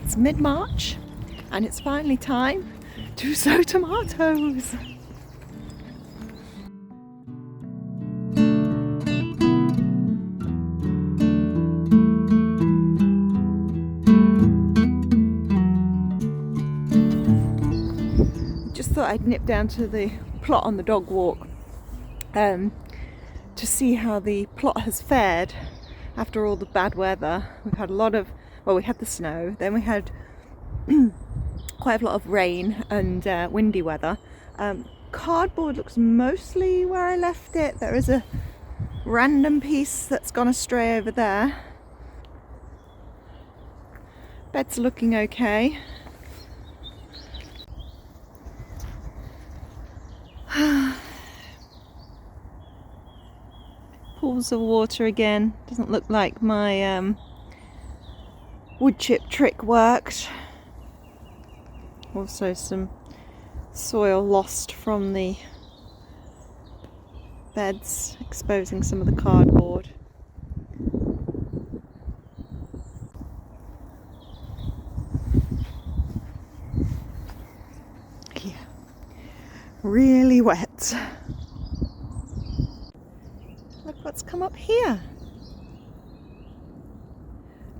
It's mid-March and it's finally time to sow tomatoes. Just thought I'd nip down to the plot on the dog walk to see how the plot has fared after all the bad weather. We've had a lot of, well, we had the snow, then we had quite a lot of rain and windy weather. Cardboard looks mostly where I left it. There is a random piece that's gone astray over there. Bed's looking okay. Pools of water again. Doesn't look like my wood chip trick worked. Also some soil lost from the beds, exposing some of the cardboard. Yeah, really wet. Look what's come up here.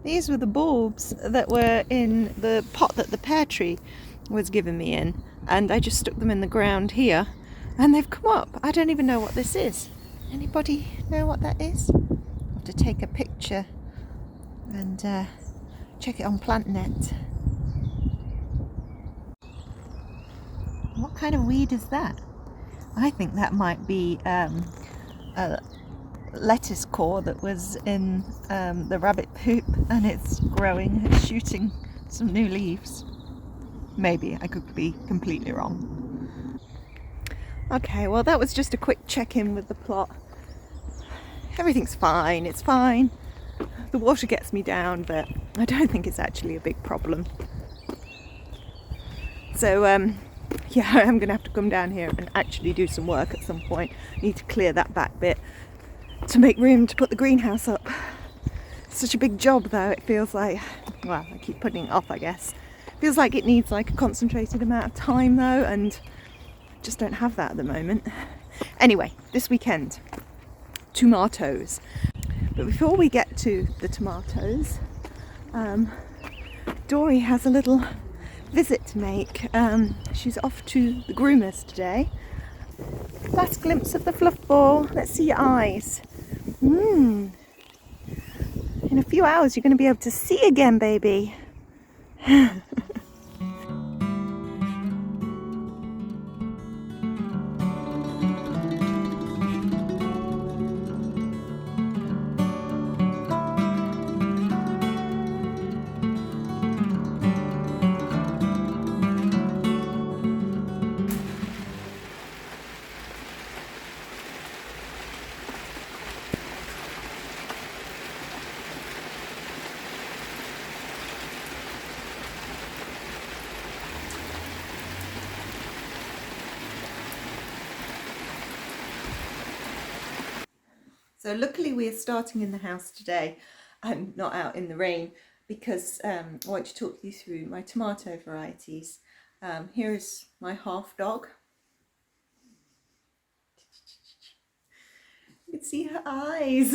These were the bulbs that were in the pot that the pear tree was giving me in, and I just stuck them in the ground here and they've come up. I don't even know what this is. Anybody know what that is? I'll have to take a picture and check it on PlantNet. What kind of weed is that? I think that might be a lettuce core that was in the rabbit poop, and it's growing, it's shooting some new leaves. Maybe, I could be completely wrong. Okay, well that was just a quick check-in with the plot. Everything's fine, it's fine. The water gets me down, but I don't think it's actually a big problem. So yeah, I'm gonna have to come down here and actually do some work at some point. I need to clear that back bit to make room to put the greenhouse up. It's such a big job though, it feels like, well, I keep putting it off I guess. It feels like it needs like a concentrated amount of time though, and I just don't have that at the moment. Anyway, this weekend, tomatoes. But before we get to the tomatoes, Dorie has a little visit to make. She's off to the groomers today. Last glimpse of the fluff ball. Let's see your eyes. In a few hours you're going to be able to see again, baby. So luckily we are starting in the house today and not out in the rain, because I want to talk you through my tomato varieties. Here is my half dog. You can see her eyes.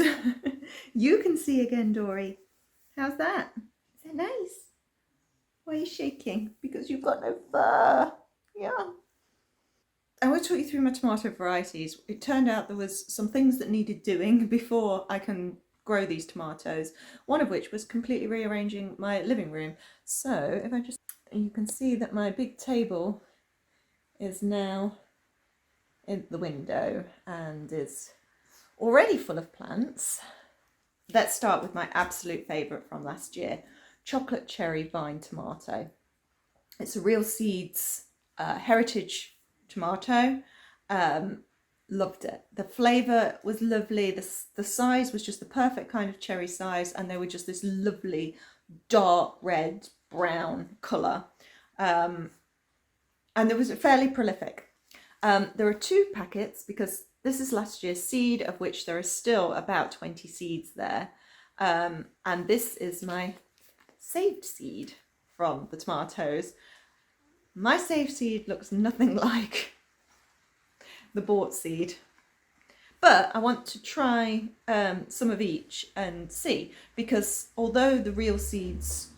You can see again, Dorie. How's that? Is that nice? Why are you shaking? Because you've got no fur. Yeah. I want to talk you through my tomato varieties. It turned out there was some things that needed doing before I can grow these tomatoes, one of which was completely rearranging my living room. So if I just, you can see that my big table is now in the window and is already full of plants. Let's start with my absolute favourite from last year, chocolate cherry vine tomato. It's a Real Seeds heritage tomato. Loved it. The flavour was lovely. The size was just the perfect kind of cherry size, and they were just this lovely dark red brown colour, and it was fairly prolific. There are 2 packets because this is last year's seed, of which there are still about 20 seeds there, and this is my saved seed. from the tomatoes. My saved seed looks nothing like the bought seed. But I want to try some of each and see, because although the real seeds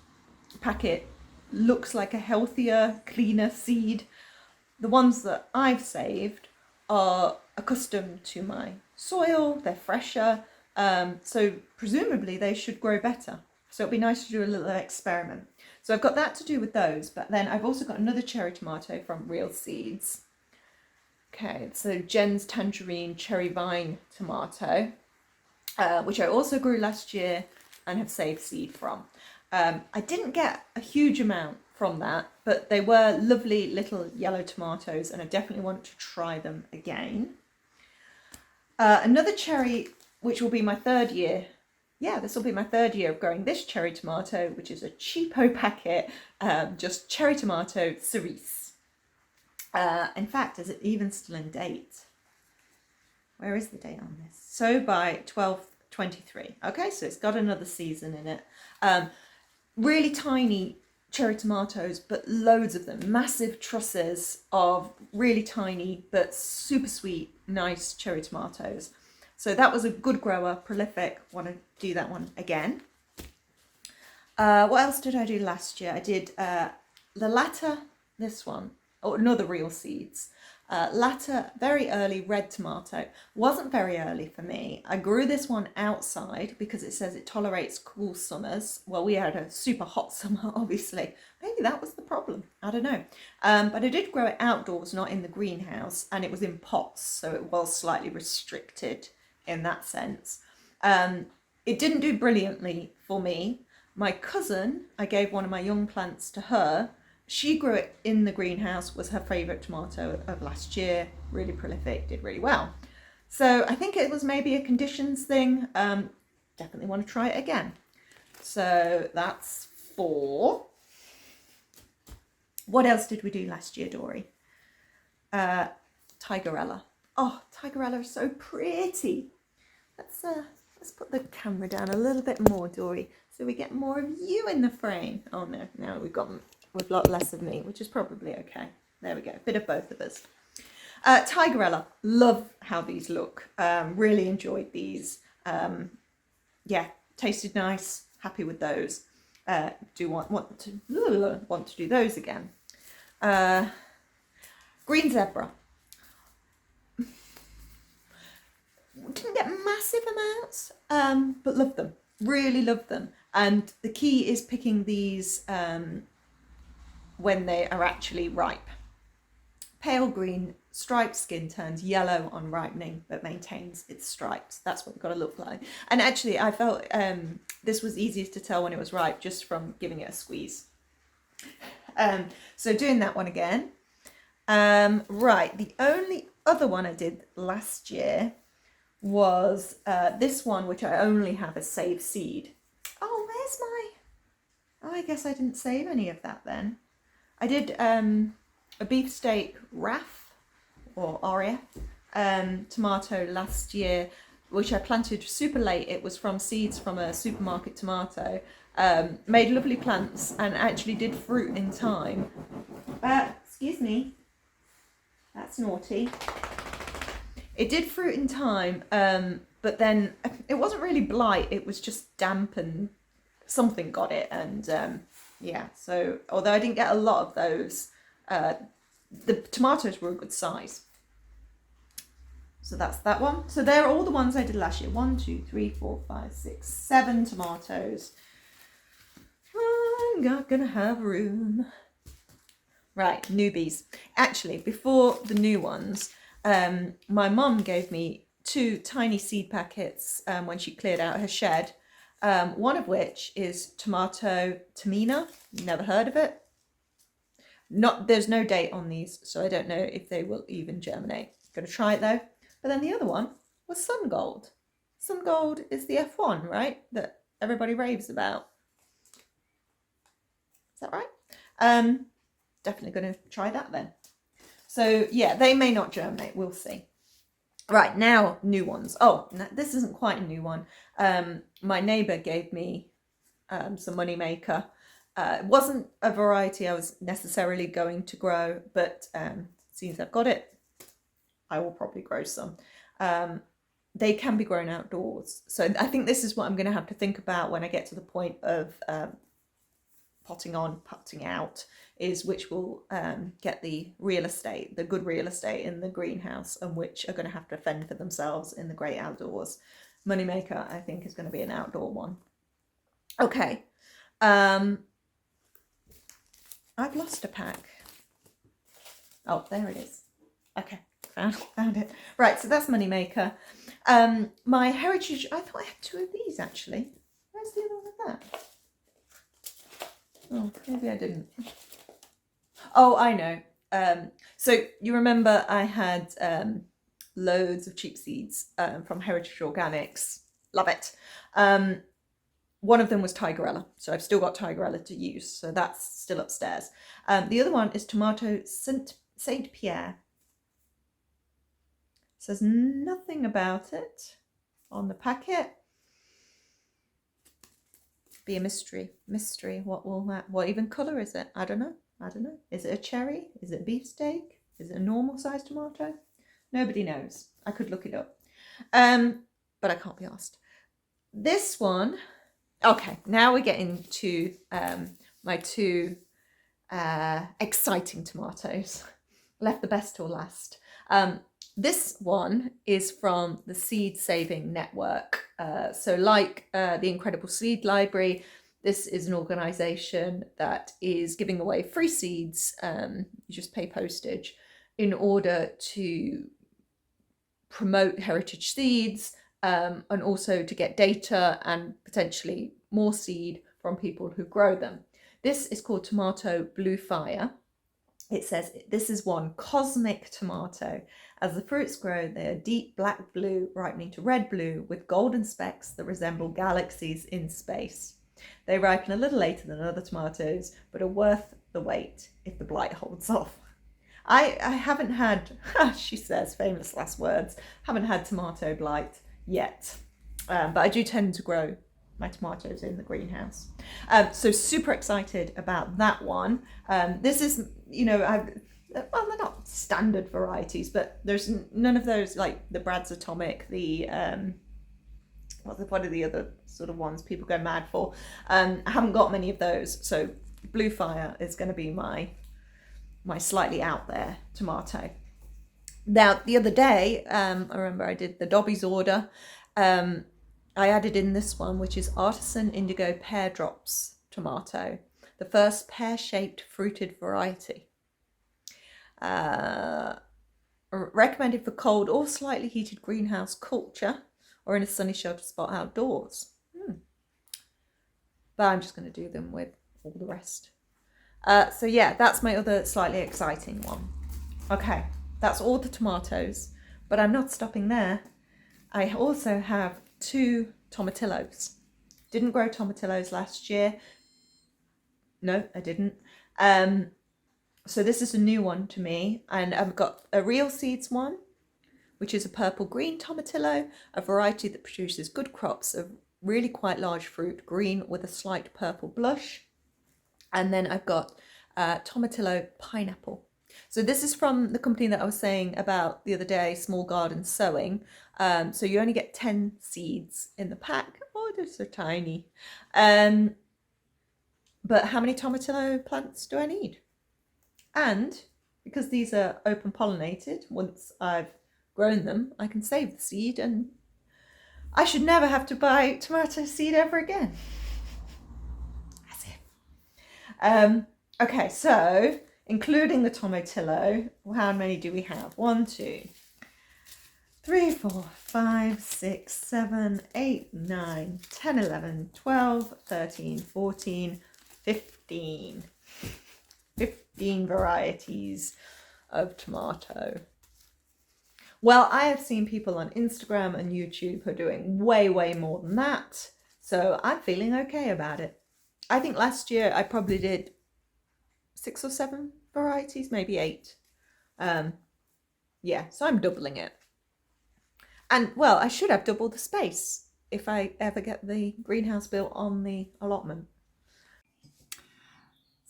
packet looks like a healthier, cleaner seed, the ones that I've saved are accustomed to my soil, they're fresher, so presumably they should grow better. So it'd be nice to do a little experiment. So I've got that to do with those, but then I've also got another cherry tomato from Real Seeds. Okay, so Jen's Tangerine Cherry Vine Tomato, which I also grew last year and have saved seed from. I didn't get a huge amount from that, but they were lovely little yellow tomatoes and I definitely want to try them again. Another cherry, which will be my third year. Yeah, this will be my third year of growing this cherry tomato, which is a cheapo packet, just cherry tomato Cerise. In fact, is it even still in date? Where is the date on this? So by 12/23. Okay, so it's got another season in it. Really tiny cherry tomatoes, but loads of them. Massive trusses of really tiny but super sweet, nice cherry tomatoes. So that was a good grower, prolific. Want to do that one again. What else did I do last year? I did the latter, this one. Oh, another Real Seeds. Latter, very early red tomato. Wasn't very early for me. I grew this one outside because it says it tolerates cool summers. Well, we had a super hot summer, obviously. Maybe that was the problem. I don't know. But I did grow it outdoors, not in the greenhouse, and it was in pots, so it was slightly restricted in that sense. It didn't do brilliantly for me. My cousin, I gave one of my young plants to her. She grew it in the greenhouse, was her favourite tomato of last year, really prolific, did really well. So I think it was maybe a conditions thing. Definitely want to try it again. So that's 4. What else did we do last year, Dorie? Tigerella. Oh, Tigerella is so pretty. Let's put the camera down a little bit more, Dorie, so we get more of you in the frame. Oh no, now we've got a lot less of me, which is probably okay. There we go, a bit of both of us. Tigerella, love how these look. Really enjoyed these. Yeah, tasted nice. Happy with those. Do want to do those again. Green Zebra. Didn't get massive amounts, but love them. Really love them. And the key is picking these when they are actually ripe. Pale green, striped skin turns yellow on ripening, but maintains its stripes. That's what it's got to look like. And actually, I felt this was easiest to tell when it was ripe just from giving it a squeeze. So doing that one again. Right, the only other one I did last year was this one, which I only have as saved seed. Oh, where's my... Oh, I guess I didn't save any of that then. I did a beefsteak RAF, or RAF, tomato last year, which I planted super late. It was from seeds from a supermarket tomato. Made lovely plants and actually did fruit in time. Excuse me, that's naughty. It did fruit in time, but then it wasn't really blight, it was just damp and something got it. And yeah, so although I didn't get a lot of those, the tomatoes were a good size. So that's that one. So they're all the ones I did last year. 1, 2, 3, 4, 5, 6, 7 tomatoes. I'm not gonna have room. Right, newbies. Actually, before the new ones, my mum gave me 2 tiny seed packets when she cleared out her shed. One of which is tomato tamina. Never heard of it. There's no date on these, so I don't know if they will even germinate. Gonna try it though. But then the other one was Sun Gold. Sun Gold is the F1, right? That everybody raves about. Is that right? Definitely going to try that then. So yeah, they may not germinate. We'll see. Right, now new ones. Oh, this isn't quite a new one. My neighbour gave me some money maker. It wasn't a variety I was necessarily going to grow, but since I've got it, I will probably grow some. They can be grown outdoors. So I think this is what I'm going to have to think about when I get to the point of potting on, potting out, is which will get the real estate, the good real estate in the greenhouse, and which are going to have to fend for themselves in the great outdoors. Moneymaker, I think, is going to be an outdoor one. Okay. I've lost a pack. Oh, there it is. Okay, found it. Right, so that's Moneymaker. My Heritage, I thought I had 2 of these actually. Where's the other one of that? Oh, maybe I didn't. Oh, I know. So you remember I had loads of cheap seeds from Heritage Organics. Love it. One of them was Tigerella, so I've still got Tigerella to use, so that's still upstairs. The other one is Tomato Saint Pierre. Says nothing about it on the packet. Be a mystery. What even colour is it? I don't know. Is it a cherry? Is it beefsteak? Is it a normal sized tomato? Nobody knows. I could look it up. But I can't be asked. This one, okay, now we get into my 2 exciting tomatoes. Left the best till last. This one is from the Seed Saving Network. So like the Incredible Seed Library, this is an organisation that is giving away free seeds. You just pay postage in order to promote heritage seeds and also to get data and potentially more seed from people who grow them. This is called Tomato Blue Fire. It says this is one cosmic tomato. As the fruits grow, they are deep black blue, ripening to red blue, with golden specks that resemble galaxies in space. They ripen a little later than other tomatoes, but are worth the wait if the blight holds off. I haven't had, she says, famous last words, haven't had tomato blight yet, but I do tend to grow my tomatoes in the greenhouse. So super excited about that one. This is, you know, well, they're not standard varieties, but there's none of those like the Brad's Atomic, the what are the other sort of ones people go mad for. I haven't got many of those, so Blue Fire is going to be my slightly out there tomato. Now the other day, I remember I did the Dobby's order. I added in this one, which is Artisan Indigo Pear Drops tomato, the first pear-shaped fruited variety. Recommended for cold or slightly heated greenhouse culture or in a sunny shelter spot outdoors. But I'm just going to do them with all the rest. So yeah, that's my other slightly exciting one. Okay, that's all the tomatoes, but I'm not stopping there. I also have 2 tomatillos. Didn't grow tomatillos last year. No, I didn't. So this is a new one to me, and I've got a Real Seeds one, which is a purple green tomatillo, a variety that produces good crops of really quite large fruit, green with a slight purple blush. And then I've got tomatillo pineapple. So this is from the company that I was saying about the other day, Small Garden Sowing. So you only get 10 seeds in the pack. Oh, they're so tiny. But how many tomatillo plants do I need? And because these are open pollinated, once I've grown them, I can save the seed and I should never have to buy tomato seed ever again. That's it. Okay, so including the tomatillo, how many do we have? 1, 2, 3, 4, 5, 6, 7, 8, 9, 10, 11, 12, 13, 14, 15. 15 varieties of tomato. Well, I have seen people on Instagram and YouTube who are doing way, way more than that. So I'm feeling okay about it. I think last year I probably did 6 or 7 varieties, maybe 8. Yeah, so I'm doubling it. And well, I should have doubled the space if I ever get the greenhouse built on the allotment.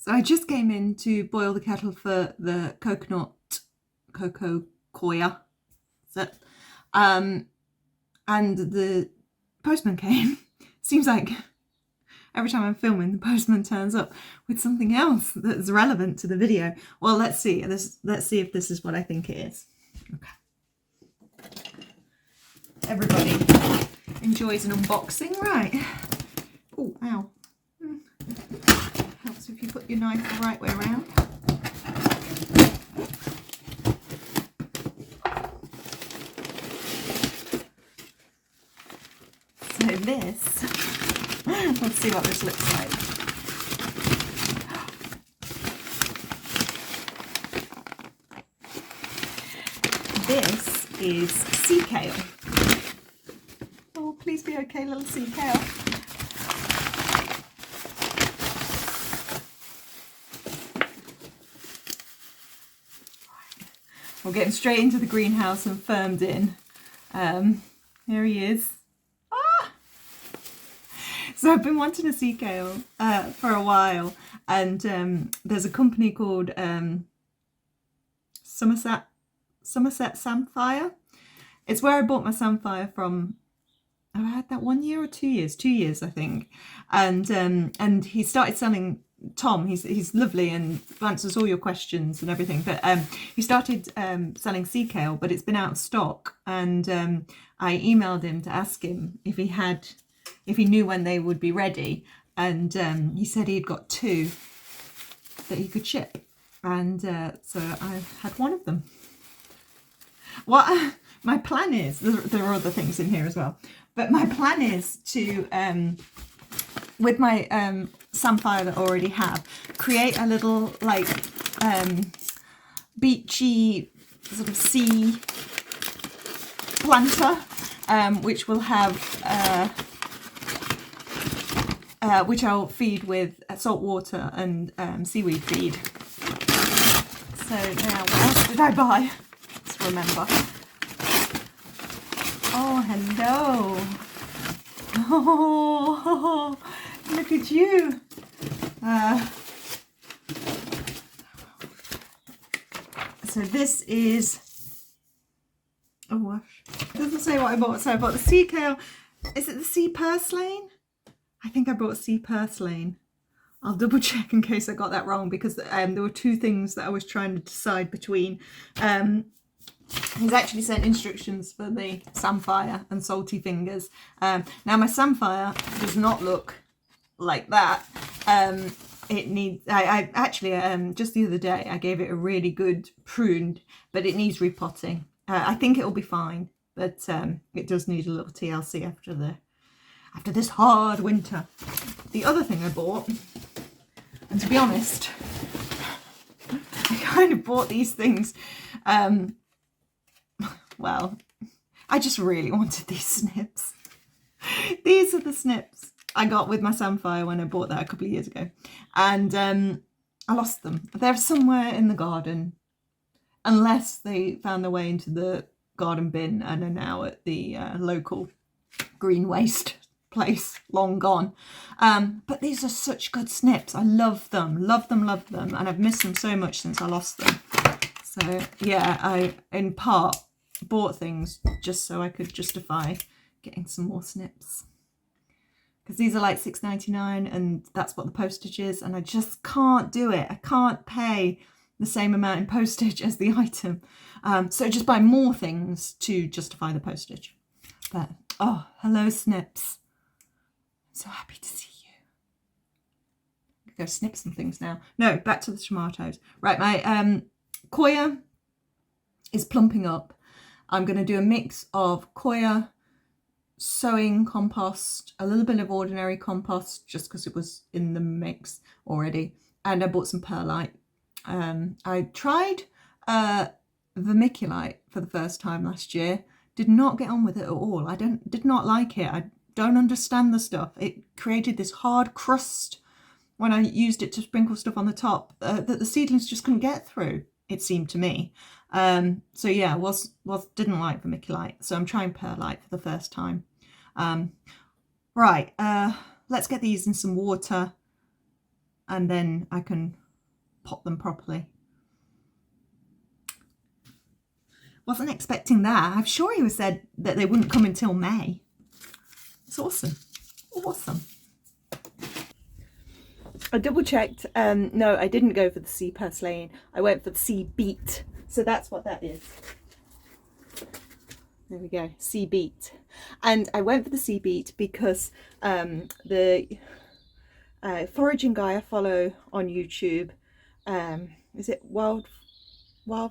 So I just came in to boil the kettle for the cocoa coir. And the postman came. Seems like every time I'm filming, the postman turns up with something else that's relevant to the video. Well, let's see. Let's see if this is what I think it is. Okay. Everybody enjoys an unboxing, right? Oh, ow. Helps if you put your knife the right way around. So this, let's see what this looks like. This is sea kale. Oh, please be okay, little sea kale. We're getting straight into the greenhouse and firmed in. Here he is. Ah! So I've been wanting a sea kale for a while, and there's a company called Somerset Samphire. It's where I bought my samphire from. I had that 1 year or 2 years? 2 years, I think. And he started selling. Tom, he's lovely and answers all your questions and everything, but he started selling sea kale, but it's been out of stock, and I emailed him to ask him if he knew when they would be ready, and he said he'd got 2 that he could ship, and so I had one of them. What my plan is, there are other things in here as well, but my plan is to with my samphire that I already have, create a little like beachy sort of sea planter, which will have which I'll feed with salt water and seaweed feed. So now, what else did I buy? Let's remember. Oh, hello. Oh, look at you. So this is, oh gosh, it doesn't say what I bought. So I bought the sea kale. Is it the sea purslane? I think I bought sea purslane. I'll double check in case I got that wrong, because there were 2 things that I was trying to decide between. He's actually sent instructions for the samphire and salty fingers. Now my samphire does not look like that. It needs, I actually just the other day I gave it a really good prune, but it needs repotting. I think it'll be fine, but it does need a little TLC after this hard winter. The other thing I bought, and to be honest, I kind of bought these things, well, I just really wanted these snips. These are the snips I got with my samphire when I bought that a couple of years ago, and I lost them. They're somewhere in the garden, unless they found their way into the garden bin and are now at the local green waste place, long gone. But these are such good snips. I love them, and I've missed them so much since I lost them. So yeah, I in part bought things just so I could justify getting some more snips, because these are like $6.99 and that's what the postage is, and I just can't do it. I can't pay the same amount in postage as the item, so just buy more things to justify the postage. But oh, hello snips, I'm so happy to see you. I'm gonna go snip some things now. No, back to the tomatoes. Right, my coir is plumping up. I'm going to do a mix of coir, sowing compost, a little bit of ordinary compost just because it was in the mix already, and I bought some perlite. I tried vermiculite for the first time last year. Did not get on with it at all. I did not like it. I don't understand the stuff. It created this hard crust when I used it to sprinkle stuff on the top that the seedlings just couldn't get through, it seemed to me. So yeah, didn't like vermiculite, so I'm trying perlite for the first time. Right, let's get these in some water, and then I can pot them properly. Wasn't expecting that. I'm sure he said that they wouldn't come until May. It's awesome. Awesome. I double checked. No, I didn't go for the sea purslane. I went for the sea beet. So that's what that is. There we go, sea beet. And I went for the sea beet because the foraging guy I follow on YouTube, is it Wild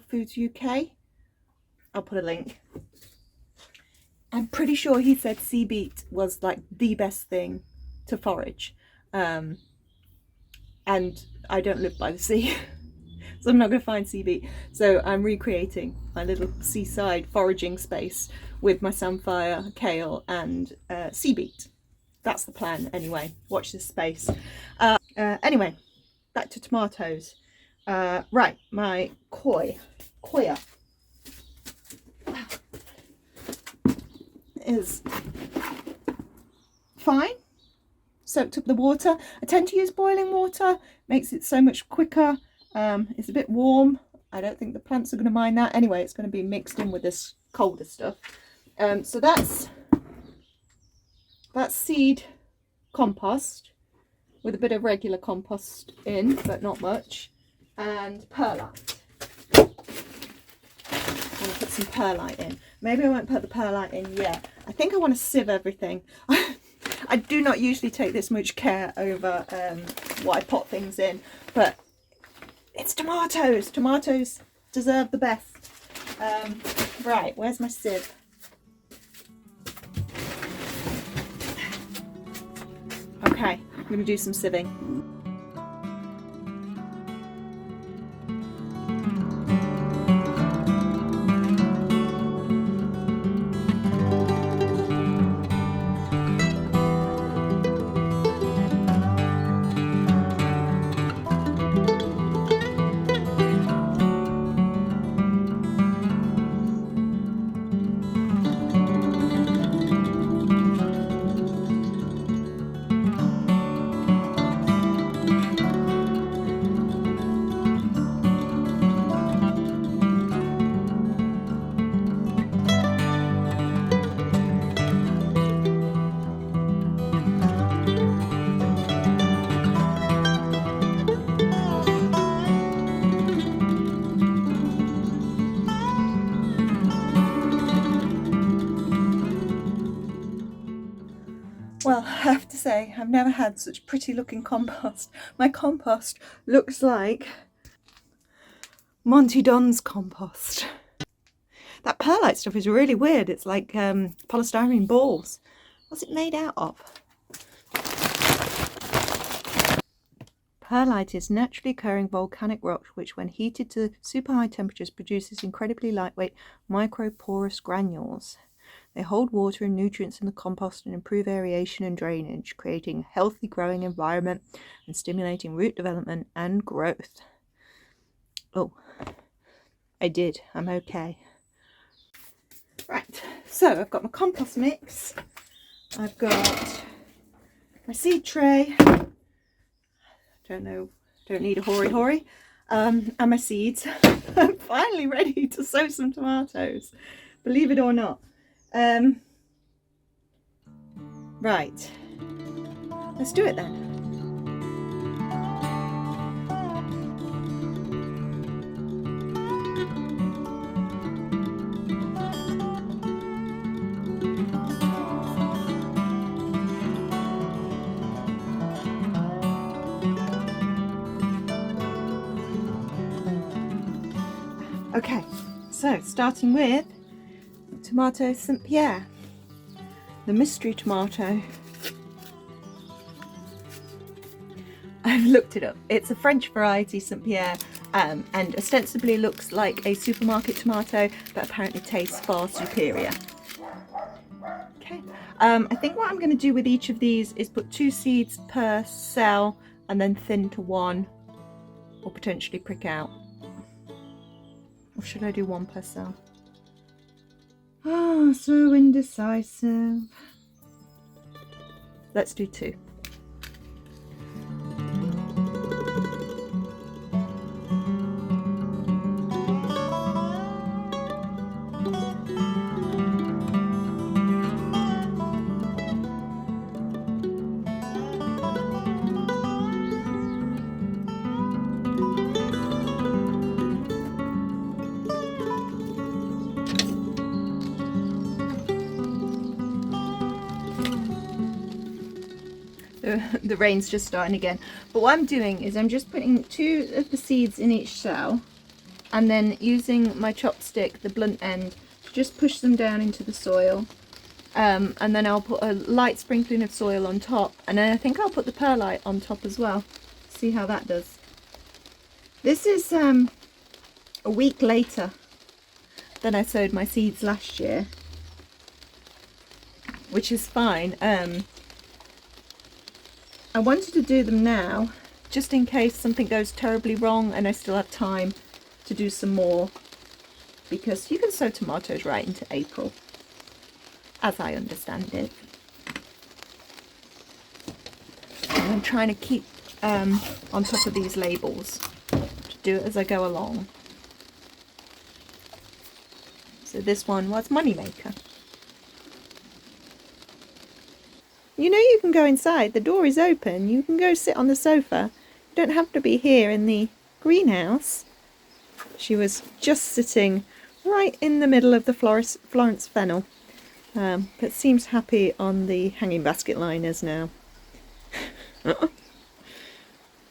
Foods UK? I'll put a link. I'm pretty sure he said sea beet was like the best thing to forage. And I don't live by the sea, so I'm not going to find sea beet. So I'm recreating my little seaside foraging space with my samphire, kale and sea beet. That's the plan anyway. Watch this space. Anyway, back to tomatoes. Right, my coir is fine. Soaked up the water. I tend to use boiling water, makes it so much quicker. It's a bit warm. I don't think the plants are going to mind that. Anyway, it's going to be mixed in with this colder stuff. So that's seed compost with a bit of regular compost in, but not much, and perlite. I'm going to put some perlite in. Maybe I won't put the perlite in yet. I think I want to sieve everything. I do not usually take this much care over what I pot things in, but it's tomatoes. Tomatoes deserve the best. Right, where's my sieve? Okay, I'm going to do some sieving. Well, I have to say, I've never had such pretty looking compost. My compost looks like Monty Don's compost. That perlite stuff is really weird. It's like polystyrene balls. What's it made out of? Perlite is naturally occurring volcanic rock which, when heated to super high temperatures, produces incredibly lightweight microporous granules. They hold water and nutrients in the compost and improve aeration and drainage, creating a healthy growing environment and stimulating root development and growth. Oh, I did. I'm okay. Right, so I've got my compost mix. I've got my seed tray. Don't need a hoary. And my seeds. I'm finally ready to sow some tomatoes, believe it or not. Right, let's do it then. Okay, so starting with tomato St. Pierre, the mystery tomato. I've looked it up. It's a French variety, St. Pierre, and ostensibly looks like a supermarket tomato, but apparently tastes far superior. Okay, I think what I'm going to do with each of these is put 2 seeds per cell and then thin to 1, or potentially prick out. Or should I do 1 per cell? Ah, so indecisive. Let's do 2. the rain's just starting again. But what I'm doing is I'm just putting 2 of the seeds in each cell, and then using my chopstick, the blunt end, to just push them down into the soil. And then I'll put a light sprinkling of soil on top, and then I think I'll put the perlite on top as well. See how that does. This is a week later than I sowed my seeds last year, which is fine. I wanted to do them now just in case something goes terribly wrong and I still have time to do some more, because you can sow tomatoes right into April, as I understand it. And I'm trying to keep on top of these labels to do it as I go along. So this one was Moneymaker. You know, you can go inside, the door is open, you can go sit on the sofa. You don't have to be here in the greenhouse. She was just sitting right in the middle of the Florence fennel, but seems happy on the hanging basket liners now.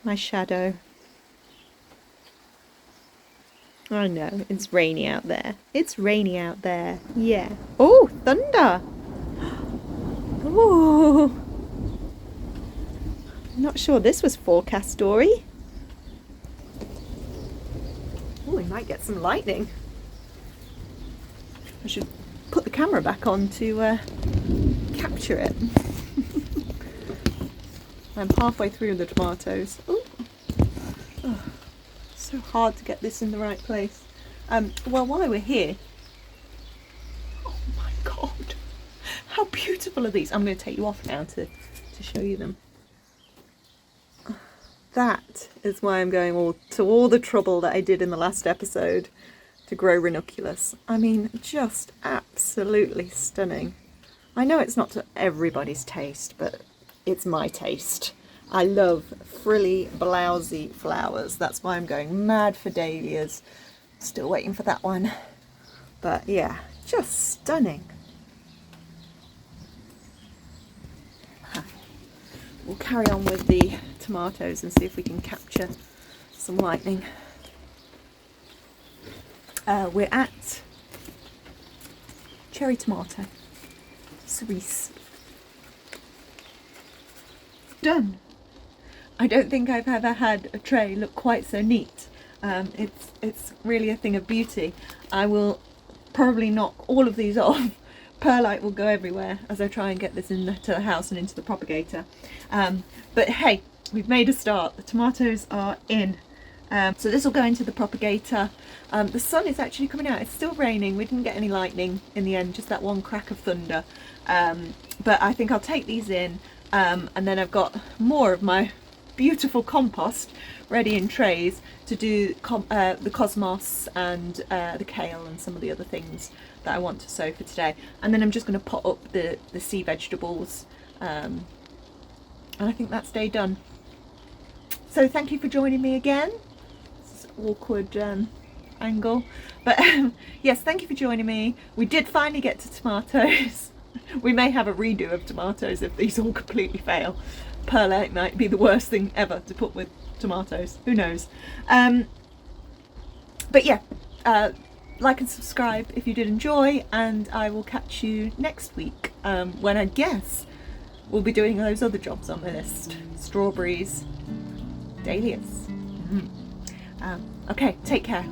My shadow. I know, it's rainy out there. It's rainy out there, yeah. Oh, thunder! Oh, I'm not sure this was forecast, Dorie. Oh, we might get some lightning. I should put the camera back on to capture it. I'm halfway through the tomatoes. Ooh. Oh, so hard to get this in the right place. Well, while we're here, oh my god, how beautiful are these? I'm going to take you off now to show you them. That is why I'm going to all the trouble that I did in the last episode to grow ranunculus. I mean, just absolutely stunning. I know it's not to everybody's taste, but it's my taste. I love frilly, blousy flowers. That's why I'm going mad for dahlias. Still waiting for that one. But yeah, just stunning. We'll carry on with the tomatoes and see if we can capture some lightning. We're at cherry tomato, Cerise. Done. I don't think I've ever had a tray look quite so neat. It's really a thing of beauty. I will probably knock all of these off. Perlite will go everywhere as I try and get this into the house and into the propagator. But hey, we've made a start. The tomatoes are in. So this will go into the propagator. The sun is actually coming out. It's still raining. We didn't get any lightning in the end, just that one crack of thunder. But I think I'll take these in, and then I've got more of my beautiful compost ready in trays to do the cosmos and the kale and some of the other things that I want to sow for today. And then I'm just going to pot up the sea vegetables, and I think that's day done. So thank you for joining me again. This is an awkward angle, but yes, thank you for joining me. We did finally get to tomatoes. We may have a redo of tomatoes if these all completely fail. Perlite might be the worst thing ever to put with tomatoes, who knows. But yeah, like and subscribe if you did enjoy, and I will catch you next week, when I guess we'll be doing those other jobs on the list. Strawberries, dahlias. Okay, take care.